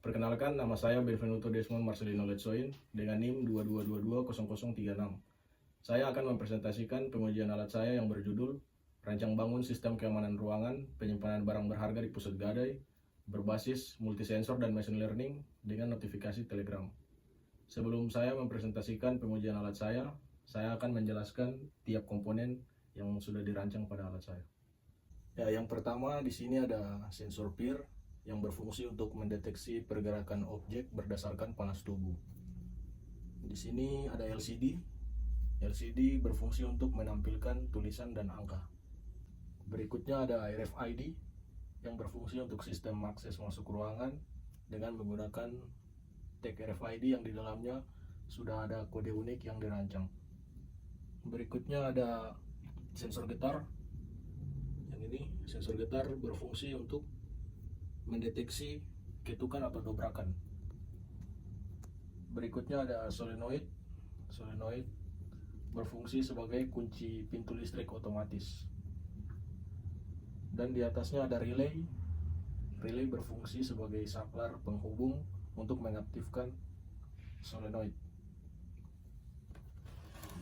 Perkenalkan, nama saya Benvenuto Desmond Marcelino Letsoin dengan NIM 22220036. Saya akan mempresentasikan pengujian alat saya yang berjudul Rancang Bangun Sistem Keamanan Ruangan Penyimpanan Barang Berharga di Pusat Gadai berbasis multisensor dan machine learning dengan notifikasi Telegram. Sebelum saya mempresentasikan pengujian alat saya akan menjelaskan tiap komponen yang sudah dirancang pada alat saya. Ya, yang pertama di sini ada sensor PIR yang berfungsi untuk mendeteksi pergerakan objek berdasarkan panas tubuh. Di sini ada LCD. LCD berfungsi untuk menampilkan tulisan dan angka. Berikutnya ada RFID yang berfungsi untuk sistem akses masuk ruangan dengan menggunakan tag RFID yang di dalamnya sudah ada kode unik yang dirancang. Berikutnya ada sensor getar. Yang ini sensor getar berfungsi untuk mendeteksi ketukan atau dobrakan. Berikutnya ada solenoid. Solenoid berfungsi sebagai kunci pintu listrik otomatis. Dan di atasnya ada relay. Relay berfungsi sebagai saklar penghubung untuk mengaktifkan solenoid.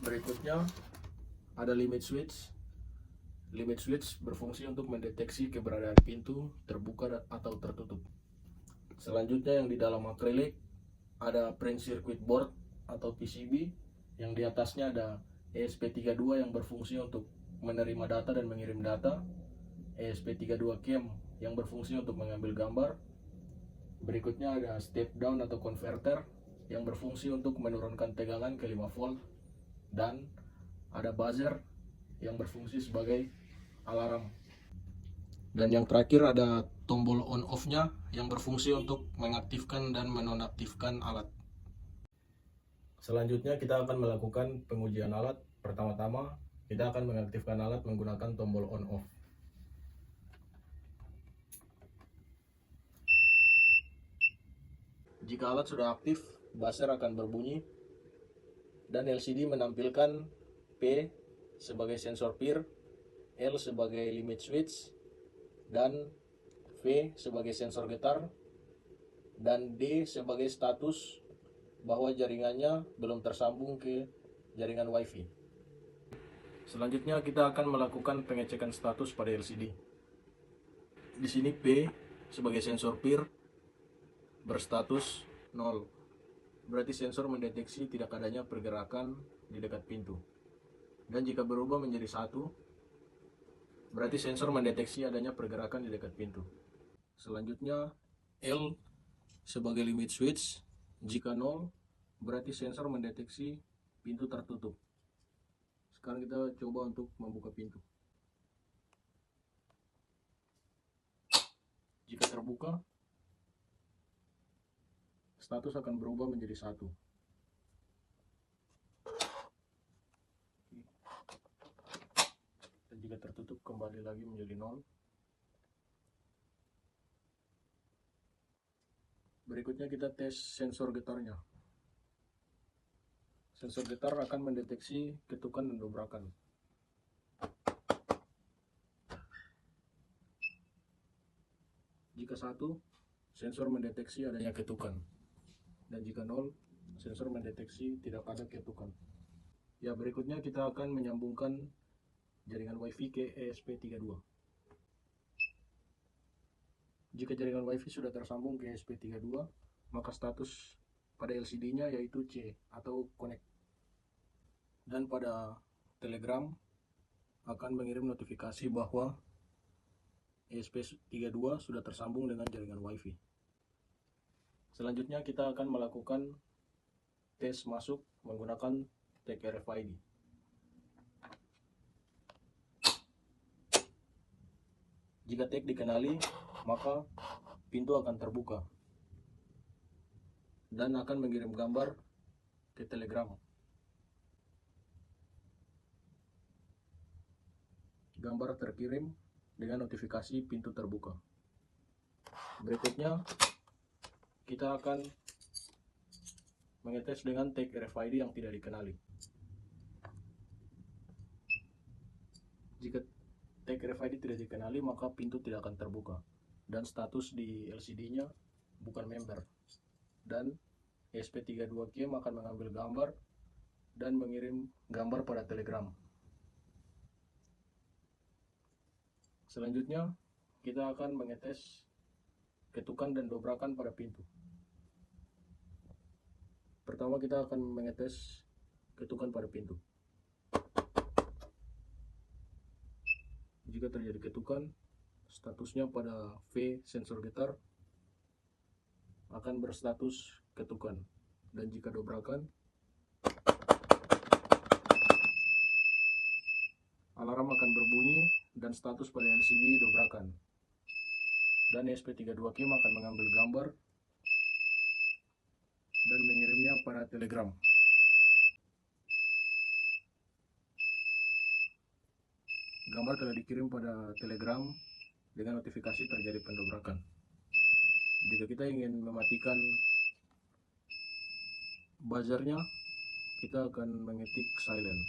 Berikutnya ada limit switch. Limit switch berfungsi untuk mendeteksi keberadaan pintu terbuka atau tertutup. Selanjutnya yang di dalam akrilik ada print circuit board atau PCB, yang di atasnya ada ESP32 yang berfungsi untuk menerima data dan mengirim data, ESP32 CAM yang berfungsi untuk mengambil gambar. Berikutnya ada step down atau converter yang berfungsi untuk menurunkan tegangan ke 5 volt, dan ada buzzer yang berfungsi sebagai alarm. Dan yang terakhir ada tombol on off-nya yang berfungsi untuk mengaktifkan dan menonaktifkan alat. Selanjutnya kita akan melakukan pengujian alat. Pertama-tama kita akan mengaktifkan alat menggunakan tombol on off. Jika alat sudah aktif, buzzer akan berbunyi dan LCD menampilkan P sebagai sensor PIR, L sebagai limit switch, dan V sebagai sensor getar, dan D sebagai status bahwa jaringannya belum tersambung ke jaringan WiFi. Selanjutnya kita akan melakukan pengecekan status pada LCD. Di sini P sebagai sensor PIR berstatus 0. Berarti sensor mendeteksi tidak adanya pergerakan di dekat pintu. Dan jika berubah menjadi 1, berarti sensor mendeteksi adanya pergerakan di dekat pintu. Selanjutnya L sebagai limit switch. Jika 0, berarti sensor mendeteksi pintu tertutup. Sekarang kita coba untuk membuka pintu. Jika terbuka, status akan berubah menjadi 1. Dan jika tertutup kembali lagi menjadi 0. Berikutnya kita tes sensor getarnya. Sensor getar akan mendeteksi ketukan dan dobrakan. Jika 1, sensor mendeteksi adanya ketukan. Dan jika 0, sensor mendeteksi tidak ada ketukan. Ya, berikutnya kita akan menyambungkan jaringan WiFi ke ESP32. Jika jaringan WiFi sudah tersambung ke ESP32, maka status pada LCD-nya yaitu C atau connect. Dan pada Telegram akan mengirim notifikasi bahwa ESP32 sudah tersambung dengan jaringan WiFi. Selanjutnya kita akan melakukan tes masuk menggunakan tag RFID. Jika tag dikenali, maka pintu akan terbuka dan akan mengirim gambar ke Telegram. Gambar terkirim dengan notifikasi pintu terbuka. Berikutnya kita akan mengetes dengan tag RFID yang tidak dikenali. Jika tag RFID tidak dikenali, maka pintu tidak akan terbuka dan status di LCD-nya bukan member. Dan ESP32Kim akan mengambil gambar dan mengirim gambar pada Telegram. Selanjutnya, kita akan mengetes ketukan dan dobrakan pada pintu. Pertama, kita akan mengetes ketukan pada pintu. Jika terjadi ketukan, statusnya pada V sensor getar akan berstatus ketukan, dan jika dobrakan, alarm akan berbunyi dan status pada LCD dobrakan. Dan ESP32Kim akan mengambil gambar dan mengirimnya pada Telegram. Gambar telah dikirim pada Telegram dengan notifikasi terjadi pendobrakan. Jika kita ingin mematikan buzzernya, kita akan mengetik silent.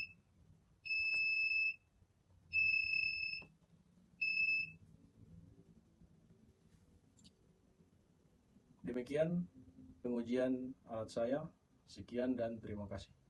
Demikian pengujian alat saya. Sekian dan terima kasih.